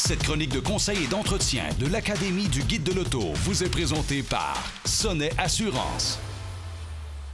Cette chronique de conseil et d'entretien de l'Académie du Guide de l'Auto vous est présentée par Sonnet Assurance.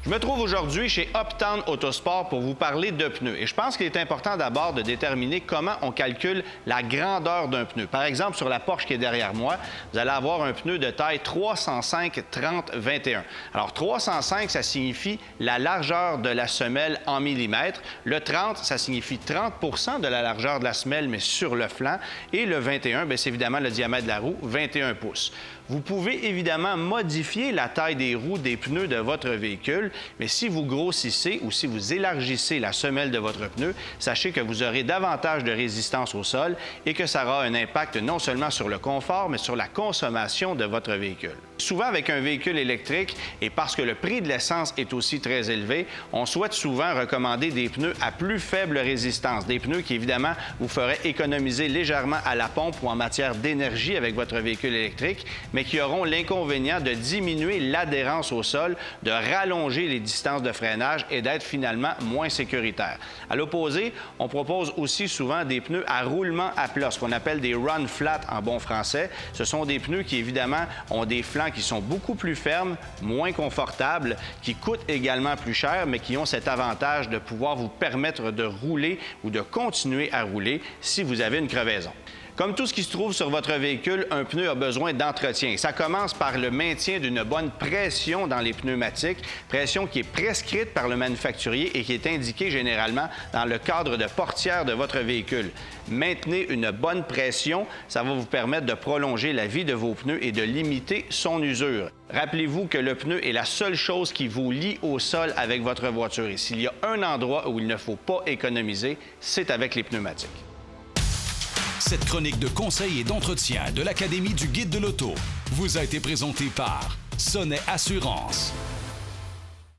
Je me trouve aujourd'hui chez Uptown Autosport pour vous parler de pneus. Et je pense qu'il est important d'abord de déterminer comment on calcule la grandeur d'un pneu. Par exemple, sur la Porsche qui est derrière moi, vous allez avoir un pneu de taille 305/30/21. Alors, 305, ça signifie la largeur de la semelle en millimètres. Le 30, ça signifie 30 de la largeur de la semelle, mais sur le flanc. Et le 21, c'est évidemment le diamètre de la roue, 21 pouces. Vous pouvez évidemment modifier la taille des roues des pneus de votre véhicule, mais si vous grossissez ou si vous élargissez la semelle de votre pneu, sachez que vous aurez davantage de résistance au sol et que ça aura un impact non seulement sur le confort, mais sur la consommation de votre véhicule. Souvent, avec un véhicule électrique, et parce que le prix de l'essence est aussi très élevé, on souhaite souvent recommander des pneus à plus faible résistance, des pneus qui, évidemment, vous feraient économiser légèrement à la pompe ou en matière d'énergie avec votre véhicule électrique, mais qui auront l'inconvénient de diminuer l'adhérence au sol, de rallonger les distances de freinage et d'être finalement moins sécuritaires. À l'opposé, on propose aussi souvent des pneus à roulement à plat, ce qu'on appelle des run flat en bon français. Ce sont des pneus qui, évidemment, ont des flancs qui sont beaucoup plus fermes, moins confortables, qui coûtent également plus cher, mais qui ont cet avantage de pouvoir vous permettre de rouler ou de continuer à rouler si vous avez une crevaison. Comme tout ce qui se trouve sur votre véhicule, un pneu a besoin d'entretien. Ça commence par le maintien d'une bonne pression dans les pneumatiques, pression qui est prescrite par le manufacturier et qui est indiquée généralement dans le cadre de portière de votre véhicule. Maintenez une bonne pression, ça va vous permettre de prolonger la vie de vos pneus et de limiter son usure. Rappelez-vous que le pneu est la seule chose qui vous lie au sol avec votre voiture. Et s'il y a un endroit où il ne faut pas économiser, c'est avec les pneumatiques. Cette chronique de conseil et d'entretien de l'Académie du Guide de l'Auto vous a été présentée par Sonnet Assurance.